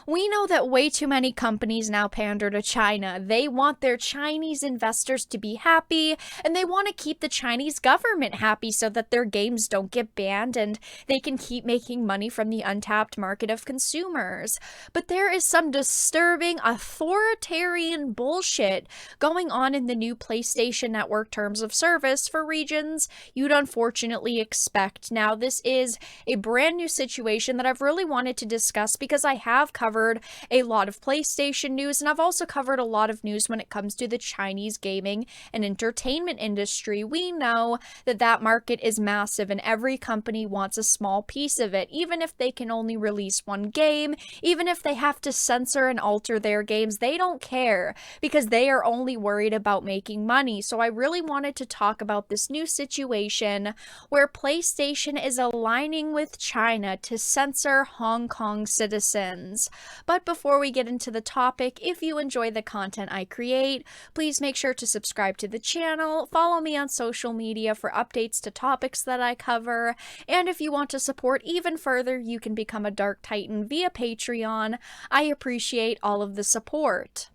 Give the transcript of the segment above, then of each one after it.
We know that way too many companies now pander to China. They want their Chinese investors to be happy, and they want to keep the Chinese government happy so that their games don't get banned and they can keep making money from the untapped market of consumers. But there is some disturbing authoritarian bullshit going on in the new PlayStation Network terms of service for regions you'd unfortunately expect. Now, this is a brand new situation that I've really wanted to discuss because I have covered a lot of PlayStation news, and I've also covered a lot of news when it comes to the Chinese gaming and entertainment industry. We know that that market is massive and every company wants a small piece of it, even if they can only release one game, even if they have to censor and alter their games, they don't care because they are only worried about making money. So I really wanted to talk about this new situation where PlayStation is aligning with China to censor Hong Kong citizens. But before we get into the topic, if you enjoy the content I create, please make sure to subscribe to the channel, follow me on social media for updates to topics that I cover, and if you want to support even further, you can become a Dark Titan via Patreon. I appreciate all of the support.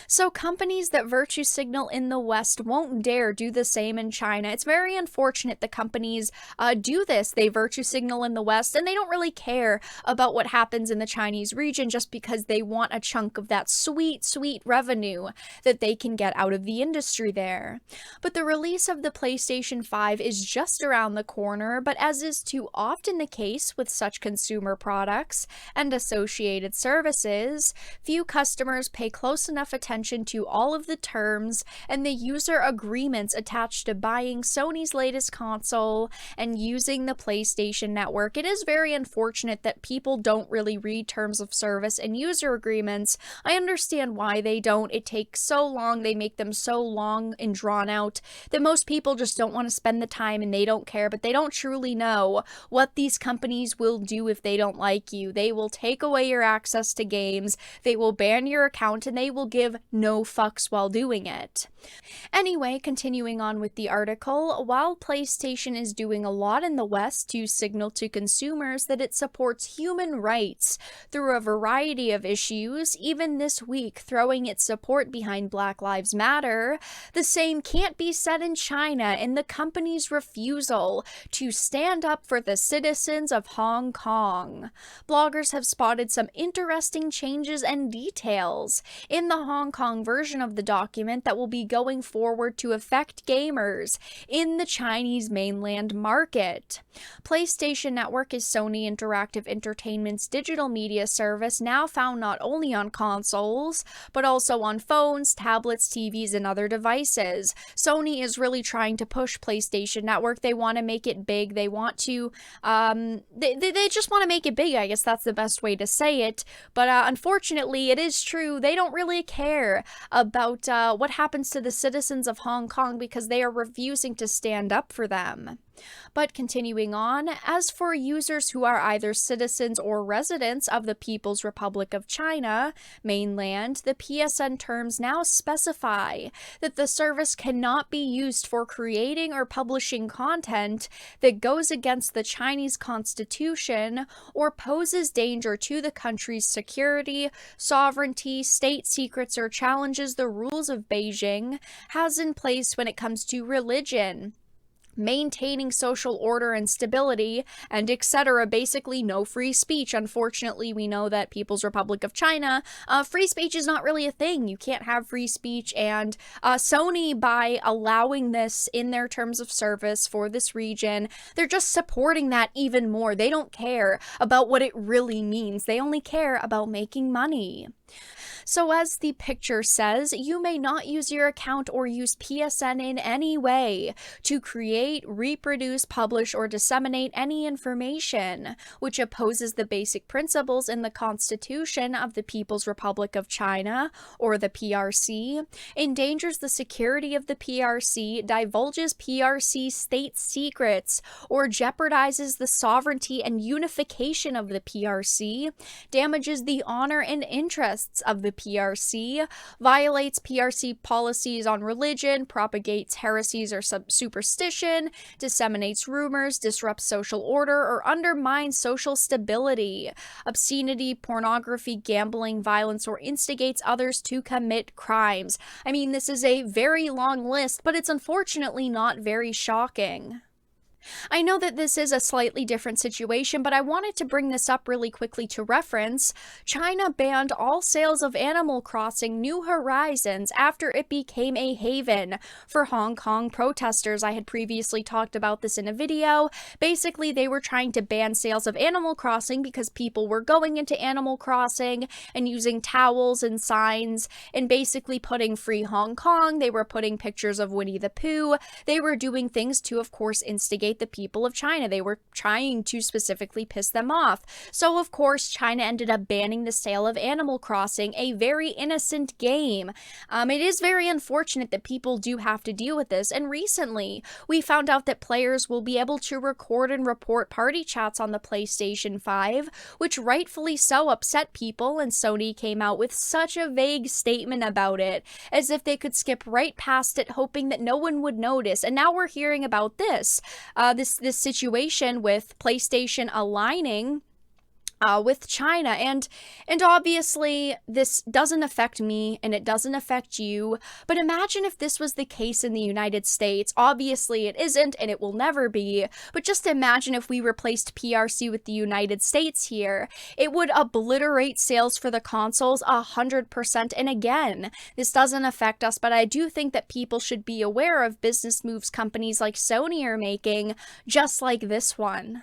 So companies that virtue signal in the West won't dare do the same in China. It's very unfortunate that companies do this. They virtue signal in the West and they don't really care about what happens in the Chinese region just because they want a chunk of that sweet, sweet revenue that they can get out of the industry there. But the release of the PlayStation 5 is just around the corner, but as is too often the case with such consumer products and associated services, few customers pay close enough attention to all of the terms and the user agreements attached to buying Sony's latest console and using the PlayStation Network. It is very unfortunate that people don't really read terms of service and user agreements. I understand why they don't. It takes so long, they make them so long and drawn out that most people just don't want to spend the time and they don't care, but they don't truly know what these companies will do if they don't like you. They will take away your access to games, they will ban your account, and they will give no fucks while doing it. Anyway, continuing on with the article, while PlayStation is doing a lot in the West to signal to consumers that it supports human rights through a variety of issues, even this week throwing its support behind Black Lives Matter, the same can't be said in China and the company's refusal to stand up for the citizens of Hong Kong. Bloggers have spotted some interesting changes and details in the Hong Kong version of the document that will be going forward to affect gamers in the Chinese mainland market. PlayStation Network is Sony Interactive Entertainment's digital media service now found not only on consoles, but also on phones, tablets, TVs, and other devices. Sony is really trying to push PlayStation Network. They want to make it big. They want to, they just want to make it big. I guess that's the best way to say it. But unfortunately, it is true. They don't really care about what happens to the citizens of Hong Kong because they are refusing to stand up for them. But continuing on, as for users who are either citizens or residents of the People's Republic of China, mainland, the PSN terms now specify that the service cannot be used for creating or publishing content that goes against the Chinese constitution or poses danger to the country's security, sovereignty, state secrets, or challenges the rules of Beijing has in place when it comes to religion, maintaining social order and stability, and etc. Basically, no free speech. Unfortunately, we know that People's Republic of China, free speech is not really a thing. You can't have free speech, and Sony, by allowing this in their terms of service for this region, they're just supporting that even more. They don't care about what it really means. They only care about making money. So as the picture says, you may not use your account or use PSN in any way to create, reproduce, publish, or disseminate any information which opposes the basic principles in the Constitution of the People's Republic of China, or the PRC, endangers the security of the PRC, divulges PRC state secrets, or jeopardizes the sovereignty and unification of the PRC, damages the honor and interests of the PRC, violates PRC policies on religion, propagates heresies or superstition, religion, disseminates rumors, disrupts social order, or undermines social stability. Obscenity, pornography, gambling, violence, or instigates others to commit crimes. I mean, this is a very long list, but it's unfortunately not very shocking. I know that this is a slightly different situation, but I wanted to bring this up really quickly to reference. China banned all sales of Animal Crossing New Horizons after it became a haven for Hong Kong protesters. I had previously talked about this in a video. Basically, they were trying to ban sales of Animal Crossing because people were going into Animal Crossing and using towels and signs and basically putting free Hong Kong. They were putting pictures of Winnie the Pooh. They were doing things to, of course, instigate the people of China. They were trying to specifically piss them off. So, of course, China ended up banning the sale of Animal Crossing, a very innocent game. It is very unfortunate that people do have to deal with this. And recently, we found out that players will be able to record and report party chats on the PlayStation 5, which rightfully so upset people, and Sony came out with such a vague statement about it, as if they could skip right past it, hoping that no one would notice. And now we're hearing about this. This situation with PlayStation aligning with China, and obviously this doesn't affect me and it doesn't affect you, but imagine if this was the case in the United States. Obviously it isn't and it will never be, but just imagine if we replaced PRC with the United States here. It would obliterate sales for the consoles 100%, and again, this doesn't affect us, but I do think that people should be aware of business moves companies like Sony are making, just like this one.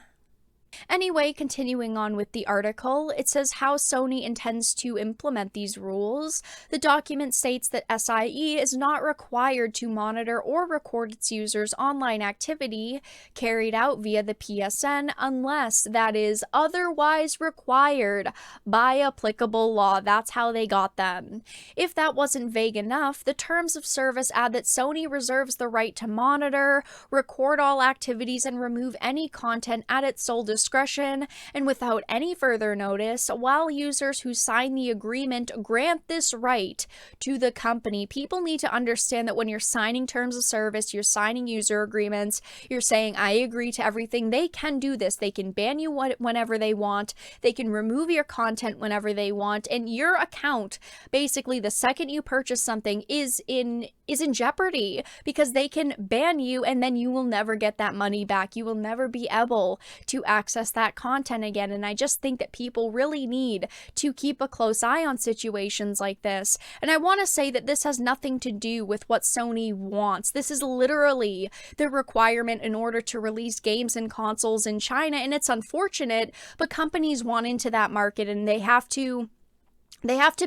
Anyway, continuing on with the article, it says how Sony intends to implement these rules. The document states that SIE is not required to monitor or record its users' online activity carried out via the PSN unless that is otherwise required by applicable law. That's how they got them. If that wasn't vague enough, the terms of service add that Sony reserves the right to monitor, record all activities, and remove any content at its sole discretion and without any further notice, while users who sign the agreement grant this right to the company. People need to understand that when you're signing terms of service, you're signing user agreements, you're saying, I agree to everything. They can do this. They can ban you whenever they want. They can remove your content whenever they want. And your account, basically, the second you purchase something, is in jeopardy because they can ban you and then you will never get that money back. You will never be able to access that content again. And I just think that people really need to keep a close eye on situations like this. And I want to say that this has nothing to do with what Sony wants. This is literally the requirement in order to release games and consoles in China. And it's unfortunate, but companies want into that market and they have to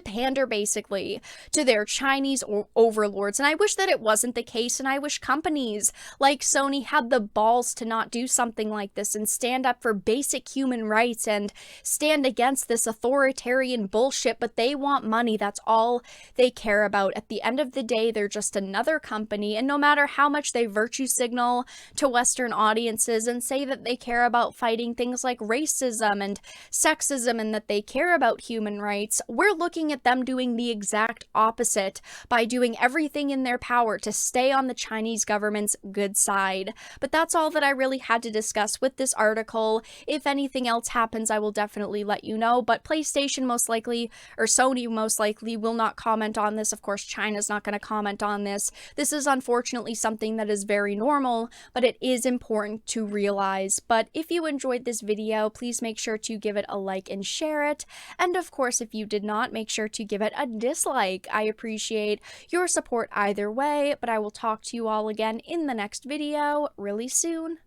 pander basically to their Chinese overlords. And I wish that it wasn't the case. And I wish companies like Sony had the balls to not do something like this and stand up for basic human rights and stand against this authoritarian bullshit. But they want money. That's all they care about. At the end of the day, they're just another company. And no matter how much they virtue signal to Western audiences and say that they care about fighting things like racism and sexism and that they care about human rights, we're looking at them doing the exact opposite by doing everything in their power to stay on the Chinese government's good side. But that's all that I really had to discuss with this article. If anything else happens, I will definitely let you know, but PlayStation most likely, or Sony most likely, will not comment on this. Of course, China's not going to comment on this. This is unfortunately something that is very normal, but it is important to realize. But if you enjoyed this video, please make sure to give it a like and share it. And of course, if you did not, make sure to give it a dislike. I appreciate your support either way, but I will talk to you all again in the next video really soon.